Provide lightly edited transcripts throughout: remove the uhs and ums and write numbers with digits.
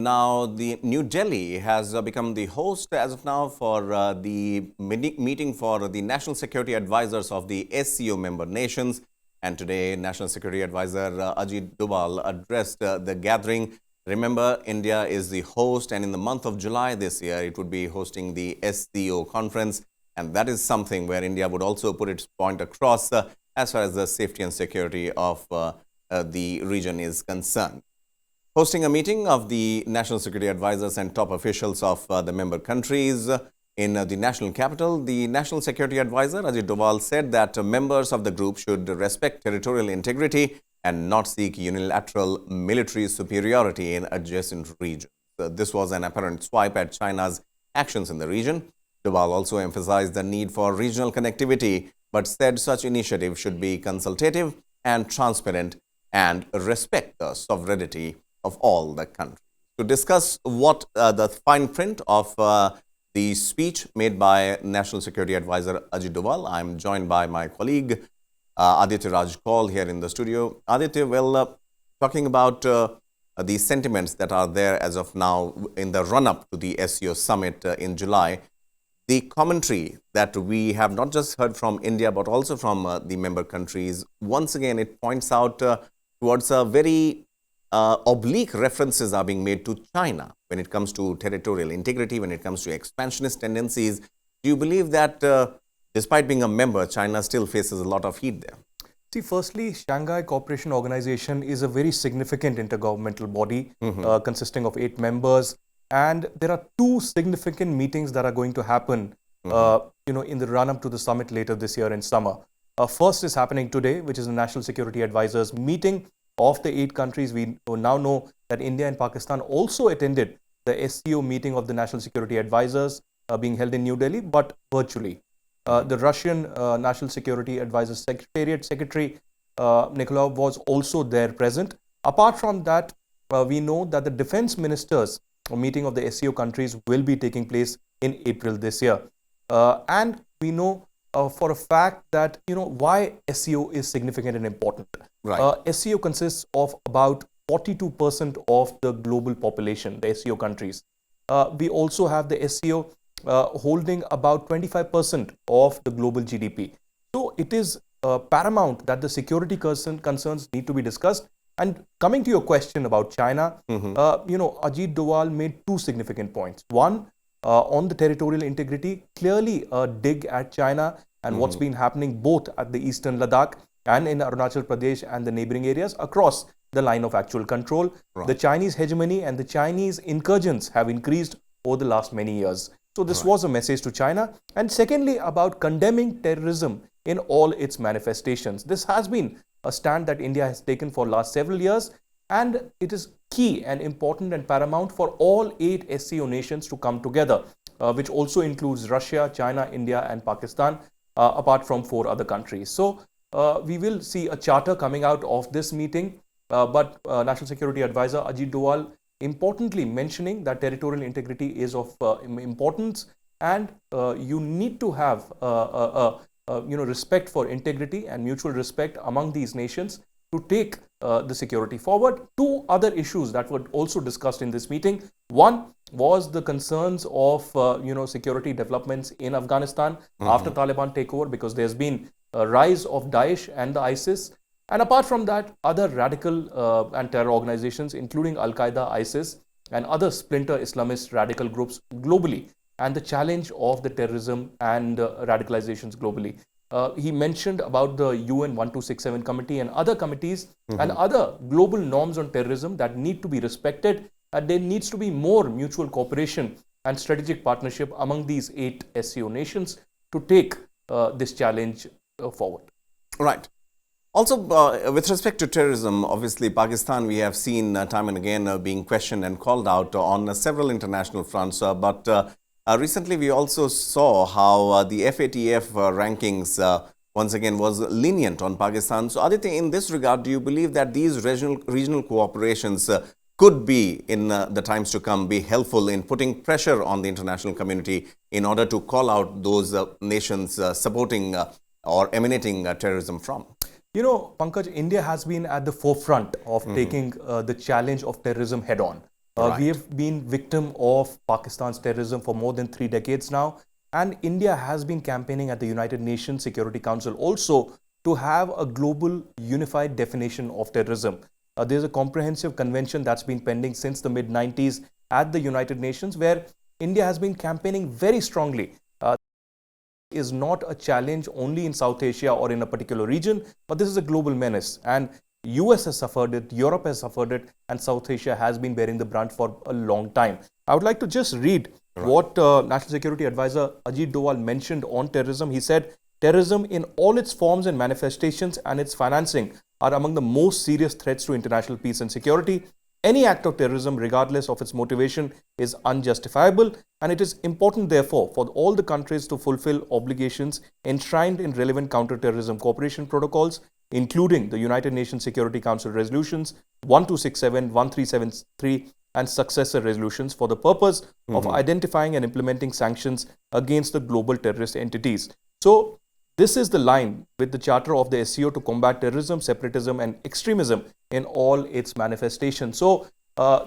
Now, the New Delhi has become the host as of now for the meeting for the National Security Advisors of the SCO member nations. And today, National Security Advisor Ajit Doval addressed the gathering. Remember, India is the host, and in the month of July this year, it would be hosting the SCO conference. And that is something where India would also put its point across as far as the safety and security of the region is concerned. Hosting a meeting of the National Security Advisors and top officials of the member countries in the national capital, the National Security Advisor Ajit Doval said that members of the group should respect territorial integrity and not seek unilateral military superiority in adjacent regions. This was an apparent swipe at China's actions in the region. Doval also emphasized the need for regional connectivity, but said such initiatives should be consultative and transparent and respect the sovereignty of all the countries. To discuss what the fine print of the speech made by National Security Advisor Ajit Doval, I'm joined by my colleague Aditya Raj Kaul here in the studio. Aditya, well, talking about the sentiments that are there as of now in the run-up to the SCO summit in July, the commentary that we have not just heard from India but also from the member countries, once again it points out towards a very oblique references are being made to China when it comes to territorial integrity, when it comes to expansionist tendencies. Do you believe that despite being a member, China still faces a lot of heat there? See, firstly, Shanghai Cooperation Organization is a very significant intergovernmental body consisting of 8 members. And there are 2 significant meetings that are going to happen in the run-up to the summit later this year in summer. First is happening today, which is the National Security Advisors meeting of the 8 countries. We now know that India and Pakistan also attended the SCO meeting of the National Security Advisors being held in New Delhi, but virtually. The Russian National Security Advisors Secretariat Secretary Nikolov was also there present. Apart from that, we know that the defense ministers meeting of the SCO countries will be taking place in April this year. And we know for a fact that, why SCO is significant and important. Right. SCO consists of about 42% of the global population, the SCO countries. We also have the SCO holding about 25% of the global GDP. So it is paramount that the security concerns need to be discussed. And coming to your question about China, Ajit Doval made 2 significant points. One, on the territorial integrity, clearly a dig at China and what's been happening both at the eastern Ladakh and in Arunachal Pradesh and the neighboring areas across the line of actual control. Right. The Chinese hegemony and the Chinese incursions have increased over the last many years. So this was a message to China. And secondly, about condemning terrorism in all its manifestations. This has been a stand that India has taken for last several years, and it is key and important and paramount for all 8 SCO nations to come together, which also includes Russia, China, India and Pakistan, apart from 4 other countries. So we will see a charter coming out of this meeting, but National Security Advisor Ajit Doval importantly mentioning that territorial integrity is of importance, and you need to have respect for integrity and mutual respect among these nations to take the security forward. 2 other issues that were also discussed in this meeting. One was the concerns of security developments in Afghanistan after Taliban takeover, because there's been a rise of Daesh and the ISIS. And apart from that, other radical and terror organizations, including Al-Qaeda, ISIS, and other splinter Islamist radical groups globally, and the challenge of the terrorism and radicalizations globally. He mentioned about the UN 1267 committee and other committees and other global norms on terrorism that need to be respected, and there needs to be more mutual cooperation and strategic partnership among these 8 SCO nations to take this challenge forward. Right. Also, with respect to terrorism, obviously Pakistan, we have seen time and again being questioned and called out on several international fronts. But recently we also saw how the FATF rankings once again was lenient on Pakistan. So Aditya, in this regard, do you believe that these regional cooperations could be, in the times to come, be helpful in putting pressure on the international community in order to call out those nations supporting or emanating terrorism from? You know, Pankaj, India has been at the forefront of taking the challenge of terrorism head on. We have been victim of Pakistan's terrorism for more than 3 decades now. And India has been campaigning at the United Nations Security Council also to have a global unified definition of terrorism. There's a comprehensive convention that's been pending since the mid-90s at the United Nations, where India has been campaigning very strongly. Is not a challenge only in South Asia or in a particular region, but this is a global menace. And US has suffered it, Europe has suffered it, and South Asia has been bearing the brunt for a long time. I would like to just read what National Security Advisor Ajit Doval mentioned on terrorism. He said, terrorism in all its forms and manifestations and its financing are among the most serious threats to international peace and security. Any act of terrorism, regardless of its motivation, is unjustifiable, and it is important, therefore, for all the countries to fulfill obligations enshrined in relevant counter-terrorism cooperation protocols, including the United Nations Security Council resolutions 1267, 1373, and successor resolutions for the purpose of identifying and implementing sanctions against the global terrorist entities. So, this is the line with the Charter of the SCO to combat terrorism, separatism, and extremism in all its manifestations. So,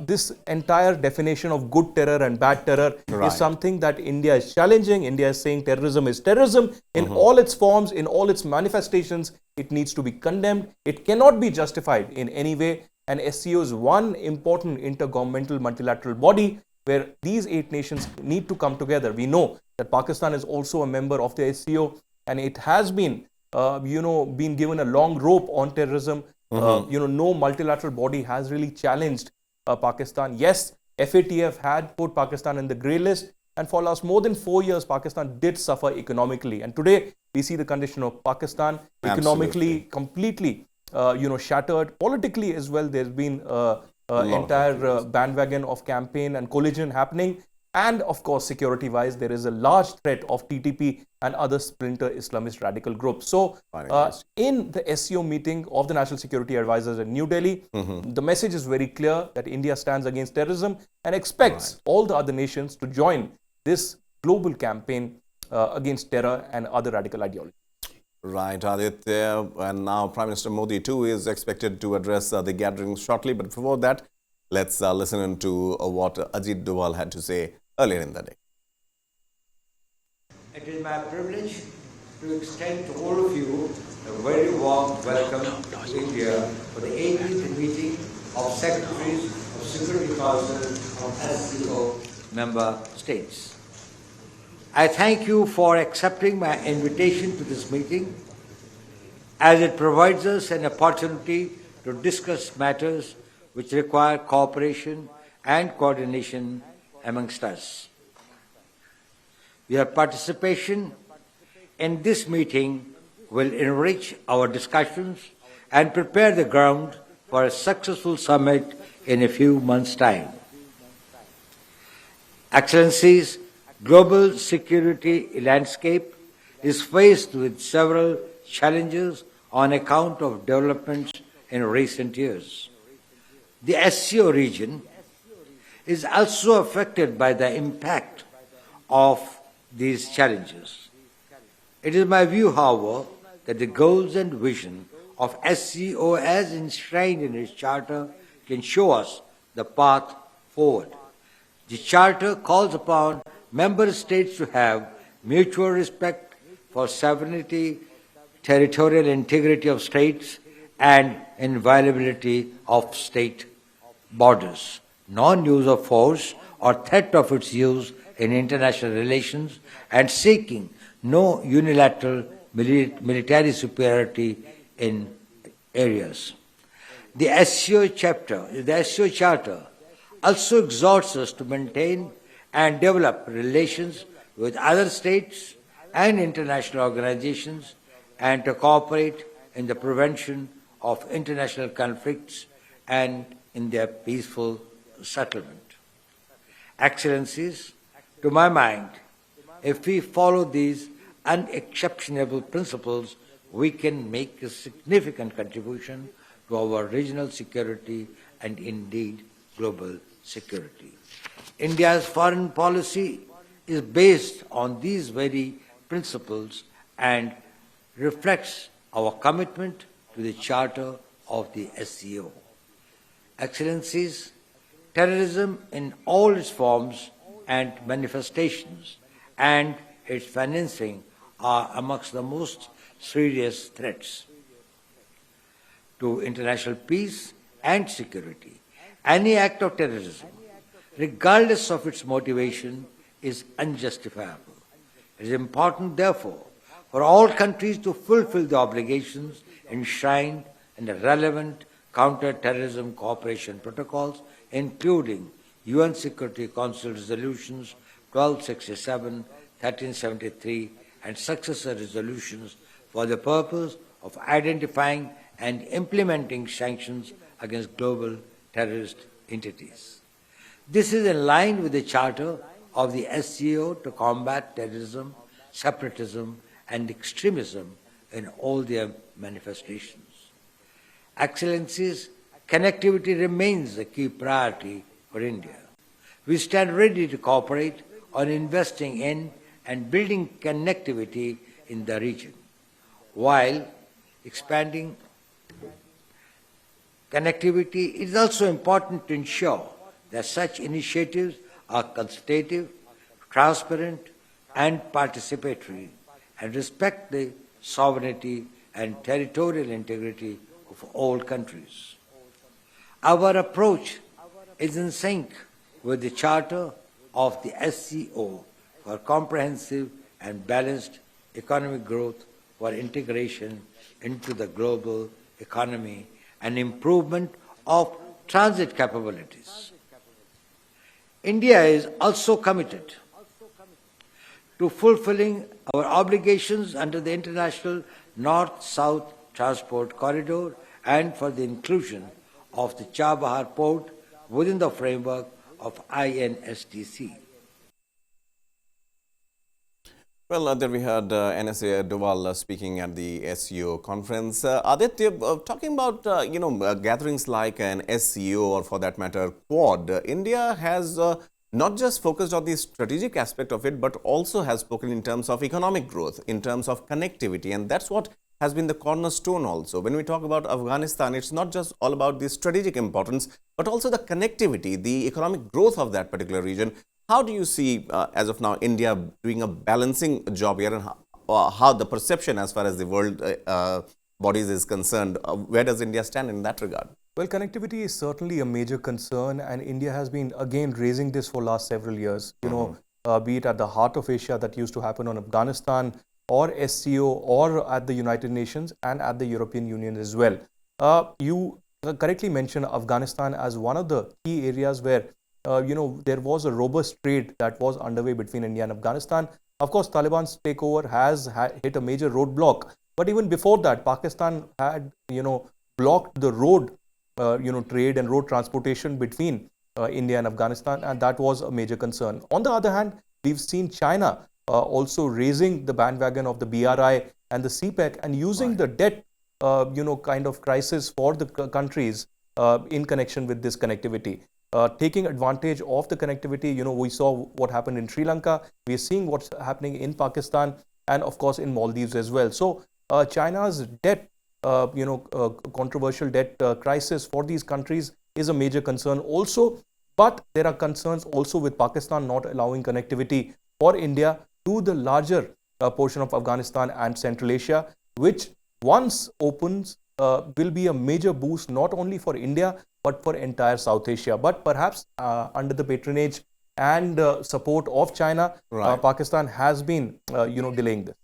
this entire definition of good terror and bad terror is something that India is challenging. India is saying terrorism is terrorism in all its forms, in all its manifestations. It needs to be condemned. It cannot be justified in any way. And SCO is one important intergovernmental multilateral body where these 8 nations need to come together. We know that Pakistan is also a member of the SCO, and it has been, been given a long rope on terrorism. No multilateral body has really challenged Pakistan. Yes, FATF had put Pakistan in the grey list, and for last more than 4 years, Pakistan did suffer economically. And today, we see the condition of Pakistan economically completely, shattered. Politically as well, there's been entire bandwagon of campaign and collision happening. And of course, security-wise, there is a large threat of TTP and other splinter Islamist radical groups. So, in the SCO meeting of the National Security Advisors in New Delhi, the message is very clear that India stands against terrorism and expects all the other nations to join this global campaign against terror and other radical ideologies. Right, Aditya. And now Prime Minister Modi too is expected to address the gathering shortly. But before that, let's listen to what Ajit Doval had to say earlier in the day. It is my privilege to extend to all of you a very warm welcome to India for the 18th meeting of Secretaries of Security Council of SCO member states. I thank you for accepting my invitation to this meeting, as it provides us an opportunity to discuss matters which require cooperation and coordination amongst us. Your participation in this meeting will enrich our discussions and prepare the ground for a successful summit in a few months' time. Excellencies, global security landscape is faced with several challenges on account of developments in recent years. The SCO region is also affected by the impact of these challenges. It is my view, however, that the goals and vision of SCO as enshrined in its charter can show us the path forward. The charter calls upon member states to have mutual respect for sovereignty, territorial integrity of states, and inviolability of state borders, non-use of force or threat of its use in international relations, and seeking no unilateral military superiority in areas. The SCO Charter also exhorts us to maintain and develop relations with other states and international organizations, and to cooperate in the prevention of international conflicts and in their peaceful settlement. Excellencies, to my mind, if we follow these unexceptionable principles, we can make a significant contribution to our regional security and indeed global security. India's foreign policy is based on these very principles and reflects our commitment to the Charter of the SCO. Excellencies, terrorism in all its forms and manifestations and its financing are amongst the most serious threats to international peace and security. Any act of terrorism, regardless of its motivation, is unjustifiable. It is important, therefore, for all countries to fulfill the obligations enshrined in the relevant counter-terrorism cooperation protocols, including UN Security Council resolutions 1267, 1373, and successor resolutions for the purpose of identifying and implementing sanctions against global terrorist entities. This is in line with the Charter of the SCO to combat terrorism, separatism, and extremism in all their manifestations. Excellencies, connectivity remains a key priority for India. We stand ready to cooperate on investing in and building connectivity in the region, while expanding connectivity. It is also important to ensure that such initiatives are consultative, transparent, and participatory, and respect the sovereignty and territorial integrity of all countries. Our approach is in sync with the Charter of the SCO for comprehensive and balanced economic growth, for integration into the global economy, and improvement of transit capabilities. India is also committed to fulfilling our obligations under the International North-South Transport Corridor and for the inclusion of the Chabahar port within the framework of INSTC. Well, there we had NSA Doval speaking at the SCO conference. Aditya, talking about gatherings like an SCO or for that matter Quad, India has not just focused on the strategic aspect of it, but also has spoken in terms of economic growth, in terms of connectivity, and that's what has been the cornerstone also. When we talk about Afghanistan, it's not just all about the strategic importance, but also the connectivity, the economic growth of that particular region. How do you see, as of now, India doing a balancing job here, and how the perception as far as the world bodies is concerned, where does India stand in that regard? Well, connectivity is certainly a major concern, and India has been again raising this for last several years. Be it at the Heart of Asia that used to happen on Afghanistan, or SCO, or at the United Nations and at the European Union as well. You correctly mentioned Afghanistan as one of the key areas where there was a robust trade that was underway between India and Afghanistan. Of course, Taliban's takeover has hit a major roadblock, but even before that, Pakistan had blocked the road trade and road transportation between India and Afghanistan, and that was a major concern. On the other hand, we've seen China also raising the bandwagon of the BRI and the CPEC and using the debt kind of crisis for the countries in connection with this connectivity. Taking advantage of the connectivity, we saw what happened in Sri Lanka, we are seeing what's happening in Pakistan, and of course in Maldives as well. So China's debt, controversial debt crisis for these countries is a major concern also. But there are concerns also with Pakistan not allowing connectivity for India to the larger portion of Afghanistan and Central Asia, which once opens will be a major boost not only for India but for entire South Asia. But perhaps under the patronage and support of China, Pakistan has been delaying this.